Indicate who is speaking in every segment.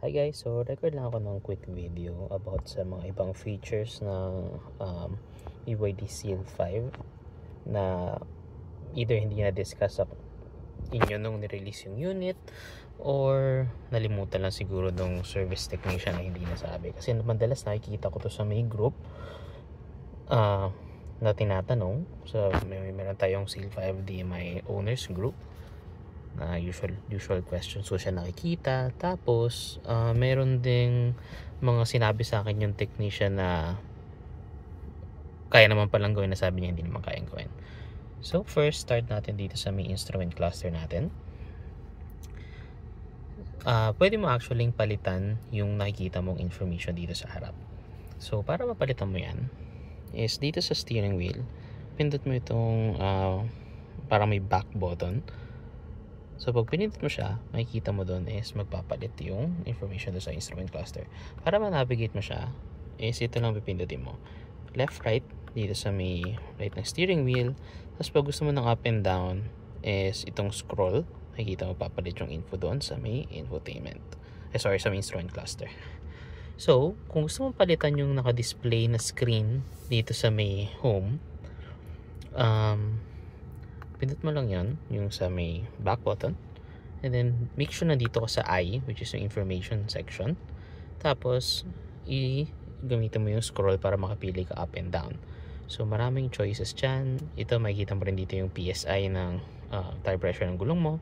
Speaker 1: Hi guys, so record lang ako ng quick video about sa mga ibang features ng BYD Seal 5 na either hindi na-discuss sa inyo nung nirelease yung unit or nalimutan lang siguro nung service technician na hindi nasabi. Kasi madalas nakikita ko to sa may group na tinatanong. So meron tayong Seal 5 DMI owners group na usual questions so siya nakikita. Tapos meron ding mga sinabi sa akin yung technician na kaya naman palang gawin na sabi niya hindi naman kayang gawin. So first, start natin dito sa may instrument cluster natin. Pwede mo actually palitan yung nakikita mong information dito sa harap. So para mapalitan mo yan is dito sa steering wheel, pindot mo itong parang may back button. So pag pinindot mo siya, makikita mo doon is magpapalit yung information doon sa instrument cluster. Para ma-navigate mo siya, is ito lang pipindutin mo. Left, right, dito sa may right ng steering wheel. Tapos pag gusto mo ng up and down, is itong scroll. Makikita mo papalit yung info doon sa may infotainment. Sa may instrument cluster. So, kung gusto mo palitan yung naka-display na screen dito sa may home, pindot mo lang yan, yung sa may back button, and then make sure na dito ka sa I, which is yung information section. Tapos gamitin mo yung scroll para makapili ka up and down. So maraming choices dyan. Ito makikita mo rin dito yung PSI ng tire pressure ng gulong mo.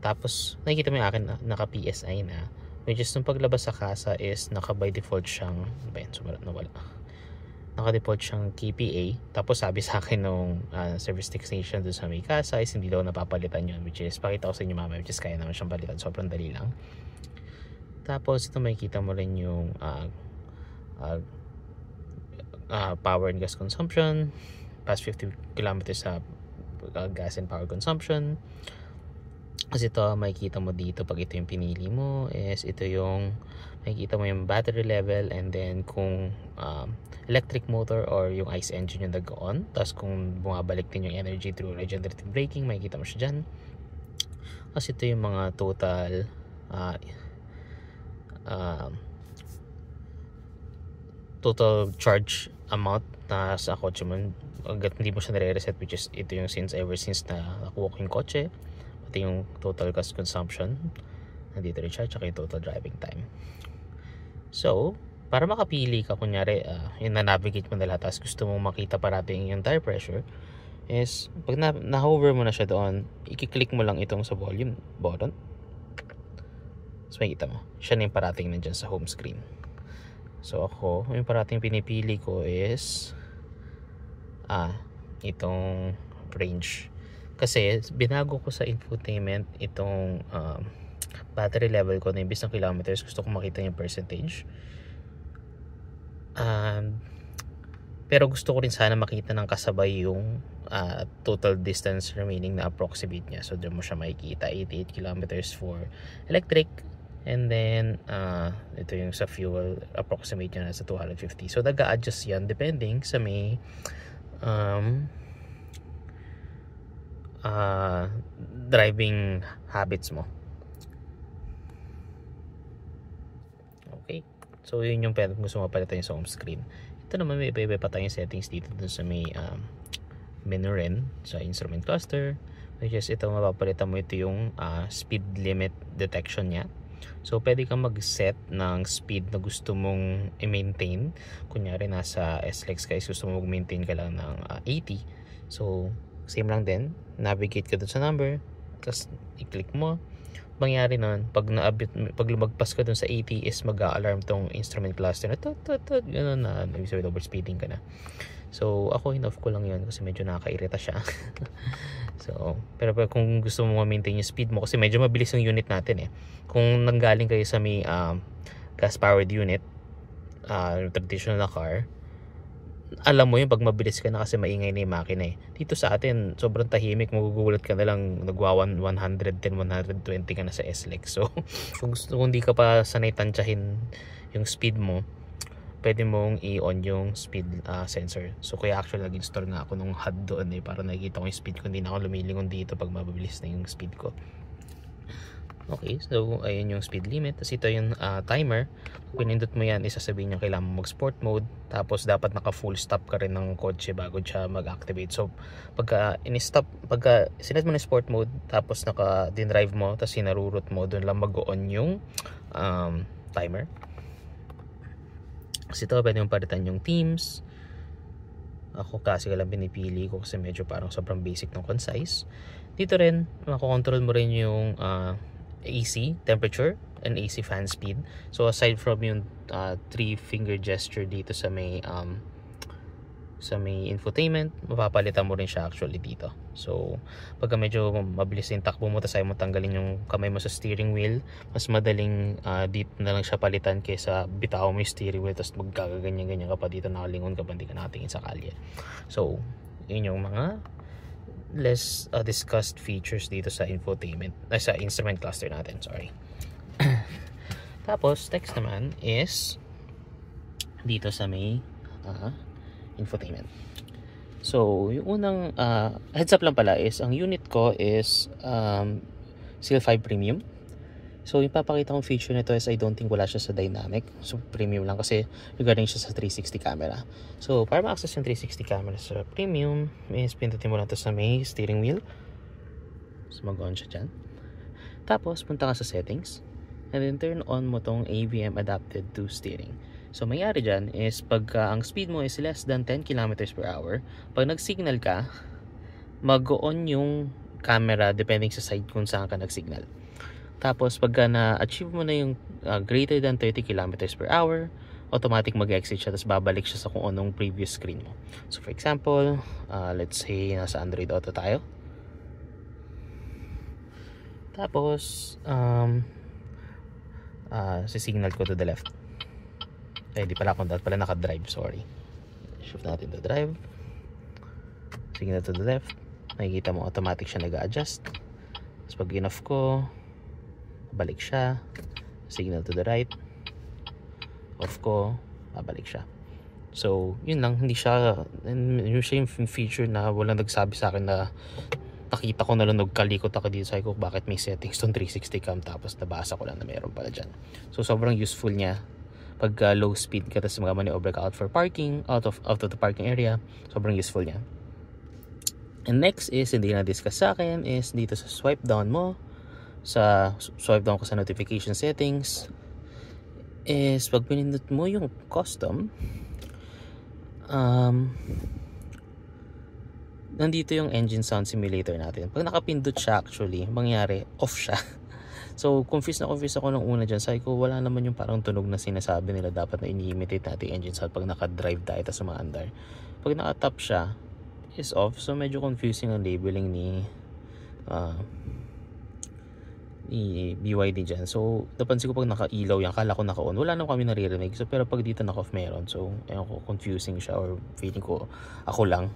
Speaker 1: Tapos nakikita mo yung akin na naka PSI na, which is nung paglabas sa kasa is naka by default siyang naka-default siyang KPA. Tapos sabi sa akin nung service technician doon sa may kasa is hindi daw napapalitan yun, which is pakita ko sa inyo mamaya, which is kaya naman siyang palitan, sobrang dali lang. Tapos ito makikita mo rin yung power and gas consumption, past 50 kilometers sa gas and power consumption. Kasi ito makikita mo dito pag ito yung pinili mo is ito yung makikita mo yung battery level, and then kung electric motor or yung ICE engine yung nag-on, tapos kung bumabalik din yung energy through regenerative braking, makikita mo siya dyan. Kasi ito yung mga total total charge amount na sa kotse mo agad hindi mo siya nire-reset, which is ito yung ever since na nakuha ko yung kotse, pati yung total gas consumption nandito rin siya, tsaka yung total driving time. So para makapili ka, kunyari yung na-navigate mo na lahat, tapos gusto mong makita parating yung tire pressure, is pag na-hover mo na siya doon, i-click mo lang itong sa volume button. So makikita mo, siya na yung parating nandyan sa home screen. So ako, yung parating pinipili ko is itong range. Kasi binago ko sa infotainment itong battery level ko na imbis ng kilometers, gusto ko makita yung percentage. Pero gusto ko rin sana makita ng kasabay yung total distance remaining na approximate niya. So doon mo siya makikita, 88 kilometers for electric, and then ito yung sa fuel, approximate niya na sa 250. So nag-a-adjust yan depending sa may driving habits mo. Okay, so yun yung gusto mo palitan yung sa home screen. Ito naman may iba-iba pa tayong settings dito dun sa may menu rin sa instrument cluster, which is ito mapapalitan mo, ito yung speed limit detection niya. So pwede kang mag-set ng speed na gusto mong i-maintain. Kunyari nasa SLEX guys, gusto mong mag-maintain ka lang ng 80. So same lang din, navigate ka dun sa number, tapos i-click mo. Mangyari nun, pag lumagpas ka dun sa 80 is mag-a-alarm tong instrument cluster na gano'n na, ibig sabihin overspeeding ka na. So ako in-off ko lang yun kasi medyo nakakairita siya. So pero kung gusto mo ma-maintain yung speed mo, kasi medyo mabilis yung unit natin kung nanggaling kayo sa may gas powered unit, traditional na car, alam mo yun pag mabilis ka na kasi maingay na yung makina Dito sa atin sobrang tahimik, magugulat ka na lang nagwa 110, 120 ka na sa SLEX. So kung hindi ka pa sanay tansyahin yung speed mo, pwede mong i-on yung speed sensor. So kaya actually nag-install nga ako nung HUD doon para nakikita ko yung speed ko, hindi na ako lumilingon dito pag mabilis na yung speed ko. Okay, so ayun yung speed limit. Tapos ito yung timer. Pag pinindot mo yan, isasabihin nyo kailangan mo mag sport mode. Tapos dapat naka full stop ka rin ng kotse bago siya mag-activate. So pagka sinet mo na sport mode, tapos naka din-drive mo, tapos sinarurot mo, doon lang mag-on yung timer. Kasi ito, pwede mong palitan yung themes. Ako kasi lang pinipili ko kasi medyo parang sobrang basic ng concise. Dito rin, makokontrol mo rin yung AC temperature and AC fan speed. So aside from yung 3-finger gesture dito sa may infotainment, mapapalitan mo rin siya actually dito. So pagka medyo mabilis yung takbo mo, tapos ayaw mo tanggalin yung kamay mo sa steering wheel, mas madaling dito na lang siya palitan kaysa bitaw mo yung steering wheel tapos magkakaganyan-ganyan ka pa dito, nakalingon ka pa, hindi ka nakatingin sa kalye. So yun yung mga less discussed features dito sa infotainment, sa instrument cluster natin, sorry. Tapos next naman is dito sa may infotainment. So yung unang heads up lang pala is ang unit ko is Seal 5 Premium. So yung papakita kong feature nito is I don't think wala siya sa dynamic. So premium lang kasi regarding siya sa 360 camera. So para ma-access yung 360 camera sa premium, is pindutin mo lang ito sa may steering wheel. So mag-on siya dyan. Tapos punta ka sa settings. And then turn on mo tong AVM adapted to steering. So mayari dyan is pagka ang speed mo is less than 10 km/h, pag nag-signal ka, mag-on yung camera depending sa side kung saan ka nag-signal. Tapos pagka na-achieve mo na yung greater than 30 km/h, automatic mag-exit siya, tapos babalik siya sa kung anong previous screen mo. So for example, let's say nasa Android Auto tayo. Tapos signal ko to the left. Di pala akong pala naka-drive, sorry. Shift natin to drive. Signal to the left. Nakikita mo automatic siya nag-adjust. Tapos pag in-off ko, balik siya. Signal to the right. Off ko, babalik siya. So yun lang, hindi siya yung feature na walang nagsabi sa akin na nakita ko na lang nagkalikot ako dito, sabi ko bakit may settings tong 360 cam, tapos nabasa ko lang na meron pala dyan. So sobrang useful niya pag low speed ka, tapos mag-maneuver ka out for parking, out of the parking area. Sobrang useful niya. And next is, hindi na-discuss sa akin, is dito sa swipe down mo, swipe down ko sa notification settings, is pag pinindot mo yung custom, nandito yung engine sound simulator natin. Pag nakapindot siya actually, mangyari off siya. So confused ako nung una dyan. Sabi ko wala naman yung parang tunog na sinasabi nila dapat na ini-imitate natin engine sound pag naka-drive tayo tapos umaandar. Pag naka-tap siya, is off. So medyo confusing ang labeling ni BYD dyan. So napansin ko pag naka-ilaw yan, kala ko naka-on, wala naman kami naririnig. So pero pag dito naka-off meron. So ayun ko, confusing siya, or feeling ko ako lang.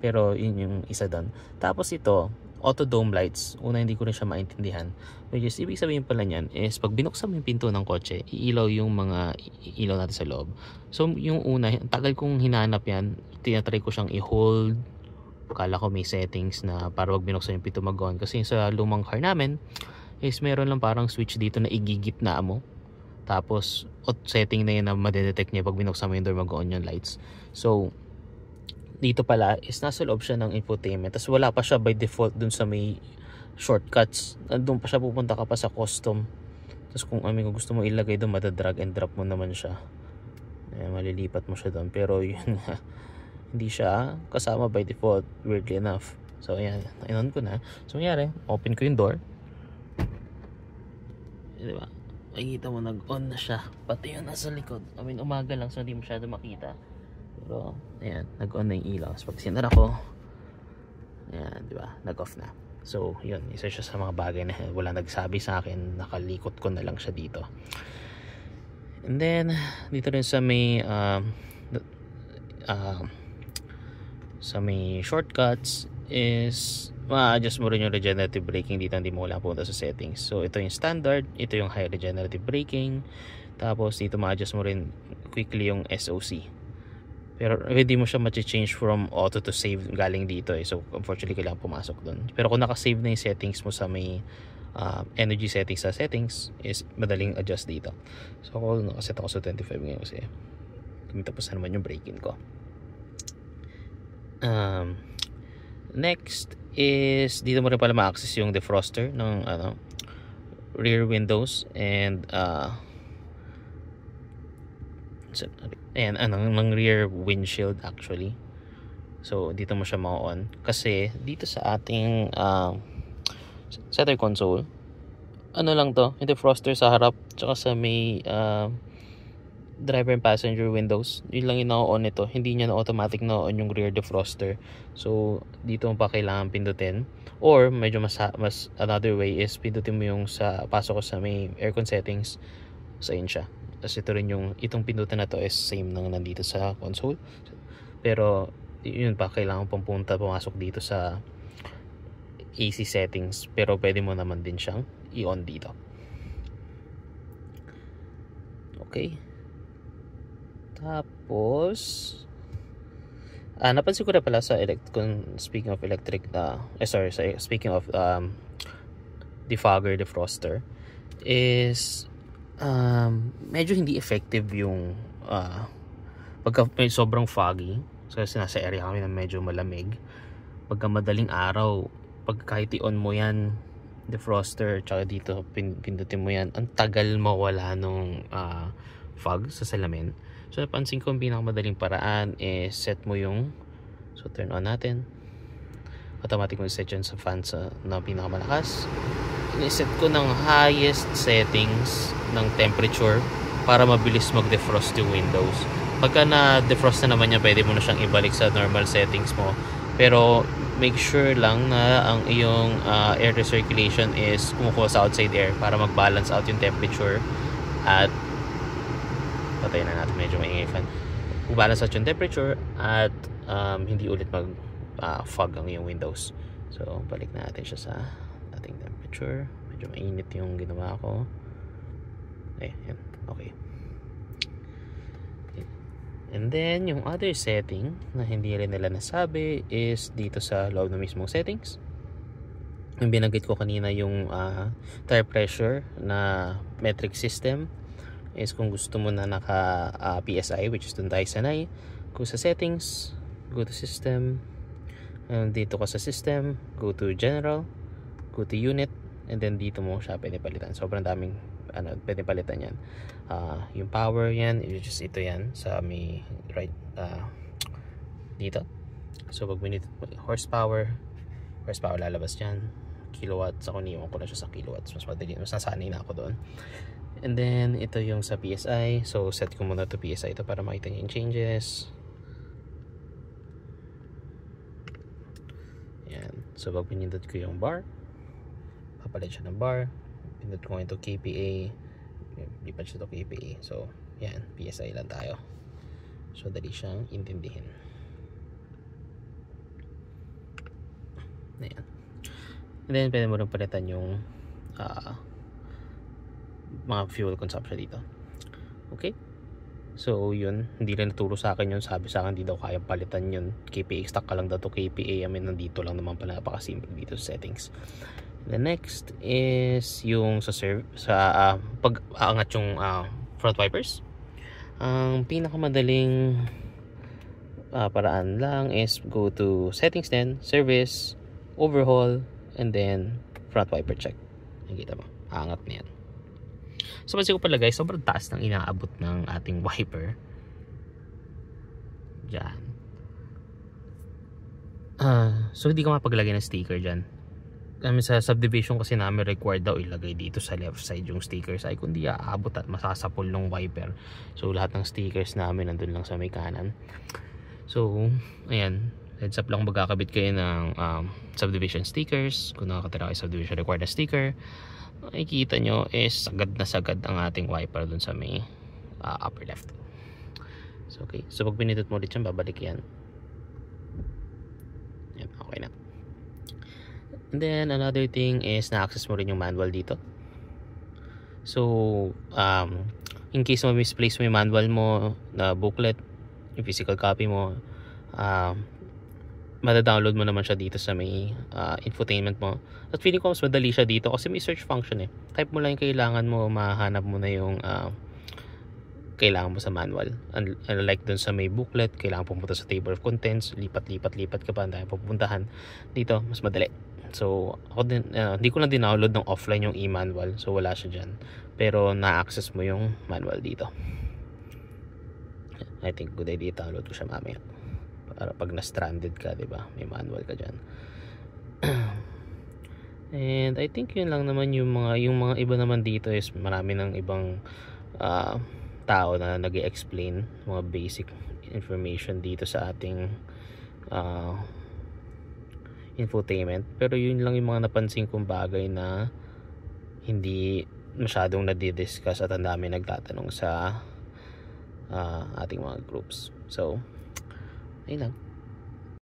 Speaker 1: Pero yun yung isa doon. Tapos ito, auto dome lights. Una, hindi ko rin siya maintindihan. Which is, ibig sabihin pala niyan is pag binuksan mo yung pinto ng kotse, iilaw yung mga ilaw natin sa loob. So yung una, tagal kong hinanap yan, tinatry ko siyang i-hold. Kala ko may settings na para wag binuksan yung pinto mag-on. Kasi sa lumang car namin is meron lang parang switch dito na igigitna mo. Tapos setting na yun na madedetect niya pag binuksan mo yung door mag-on yung lights. So dito pala is nasa loob siya ng infotainment. Tapos wala pa siya by default dun sa may shortcuts. Doon pa siya, pupunta ka pa sa custom. Tapos kung gusto mo ilagay doon, matadrag and drop mo naman siya. Malilipat mo siya doon. Pero yun nga, hindi siya kasama by default, weirdly enough. So ayan, on ko na. So nangyari, open ko yung door. Diba? Makikita mo nag-on na siya. Pati yung nasa likod. Umaga lang, so hindi masyado makita. Pero ayan, nag-on na yung ilaw. So pag sinara ko, ayan, diba, nag-off na. So yun, isa siya sa mga bagay na wala nagsabi sa akin, nakalikot ko na lang siya dito. And then dito rin sa may shortcuts is ma-adjust mo rin yung regenerative braking dito, hindi mo wala punta sa settings. So ito yung standard, ito yung high regenerative braking. Tapos dito ma-adjust mo rin quickly yung SOC. Pero hindi mo siya ma-change from auto to save galing dito eh. So unfortunately kailangan pumasok doon. Pero kung naka-save na yung settings mo sa may energy settings sa settings is madaling adjust dito. So ako nakaset ako sa 25 ngayon kasi tapos na naman yung break-in ko. Next is dito mo rin pala ma-access yung defroster ng rear windows and ng rear windshield actually. So dito mo siya ma-on kasi dito sa ating center console lang to, yung defroster sa harap tsaka sa may driver and passenger windows, yun lang yung na-on nito. Hindi niya na automatic na-on yung rear defroster. So dito mo pa kailangan pindutin, or medyo mas another way is pindutin mo yung sa pasok ko sa may aircon settings sa siya. Tapos ito rin yung itong pindutin na to is same nang nandito sa console, pero yun pa kailangan pumasok dito sa AC settings, pero pwede mo naman din siyang i-on dito. Okay. Tapos napansin ko na pala sa speaking of electric speaking of defogger, defroster is medyo hindi effective yung pagka may sobrang foggy. So nasa area kami na medyo malamig, pagka madaling araw, pag kahit i-on mo yan defroster tsaka dito pindutin mo yan, ang tagal mawala nung fog sa salamin. So napansin ko ang pinakamadaling paraan is set mo yung, so turn on natin, automatic mo set yan sa fan na pinakamalakas. I-set ko ng highest settings ng temperature para mabilis mag-defrost yung windows. Pagka na-defrost na naman yan, pwede mo na siyang ibalik sa normal settings mo, pero make sure lang na ang iyong air recirculation is kumukuha sa outside air para mag-balance out yung temperature. At patayin na natin, medyo maingay fan. Balance out yung temperature at hindi ulit mag-fog ang iyong windows. So balik natin siya sa ating temperature. Medyo mainit yung ginawa ko. Yan. Okay. And then yung other setting na hindi rin nila nasabi is dito sa loob na mismong settings. Yung binanggit ko kanina, yung tire pressure na metric system is kung gusto mo na naka PSI, which is dun tayo sanay, go sa settings, go to system, and dito ka sa system, go to general, go to unit, and then dito mo siya pwede palitan. Sobrang daming pwede palitan yan. Yung power yan, just ito yan sa may right dito. So pag binit horsepower lalabas yan, kilowatts. Ako niwan ko na siya sa kilowatts, mas madali, mas nasanay na ako doon. And then ito yung sa PSI, so set ko muna to PSI ito para makita niyo yung changes. Yan. So pag pinindot ko yung bar, papalit siya ng bar. Pindot ko ito KPA, lipat siya to KPA. So yan, PSI lang tayo, so dali siyang intindihin. Ayan. And then pwede mo rin palitan yung mga fuel consumption dito. Okay, so yun, hindi rin naturo sa akin yun. Sabi sa akin hindi daw kaya palitan yun, KPA, stuck ka lang daw to KPA. I mean, nandito lang naman pala, napakasimple dito sa settings. The next is yung sa pag-aangat yung front wipers. Ang pinakamadaling paraan lang is go to settings, then service, overhaul, and then front wiper check. Nakikita mo, aangat na yan. So pansin ko pala guys, sobrang taas ng inaabot ng ating wiper dyan. So hindi ko mapaglagay ng sticker dyan. Kami sa subdivision kasi namin required daw ilagay dito sa left side yung stickers, ay kundi aabot at masasapol ng wiper. So lahat ng stickers namin nandun lang sa may kanan. So ayan, heads up lang, magkakabit kayo ng subdivision stickers. Kung nakakatira kayo subdivision required na sticker, makikita nyo is sagad na sagad ang ating wiper dun sa may upper left. So okay, so pag pinindot mo ulit yan, babalik yan. Yan, okay na. And then another thing is na-access mo rin yung manual dito. So in case mo misplace mo yung manual mo na booklet, yung physical copy mo, mada-download mo naman siya dito sa may infotainment mo. At feeling ko mas madali siya dito kasi may search function eh. Type mo lang yung kailangan mo, mahanap mo na yung kailangan mo sa manual. Unlike dun sa may booklet, kailangan pumunta sa table of contents, lipat ka pa, dahil pupuntahan. Dito, mas madali. So, ako din, hindi ko lang din-download ng offline yung e-manual. So, wala siya dyan. Pero, na-access mo yung manual dito. I think good idea download ko siya mamaya. Para pag na-stranded ka, diba? May manual ka dyan. And I think yun lang naman yung mga iba naman dito is marami ng ibang tao na nag-i-explain mga basic information dito sa ating infotainment. Pero yun lang yung mga napansin kong bagay na hindi masyadong nadi-discuss at ang dami nagtatanong sa ating mga groups. So, ayun lang.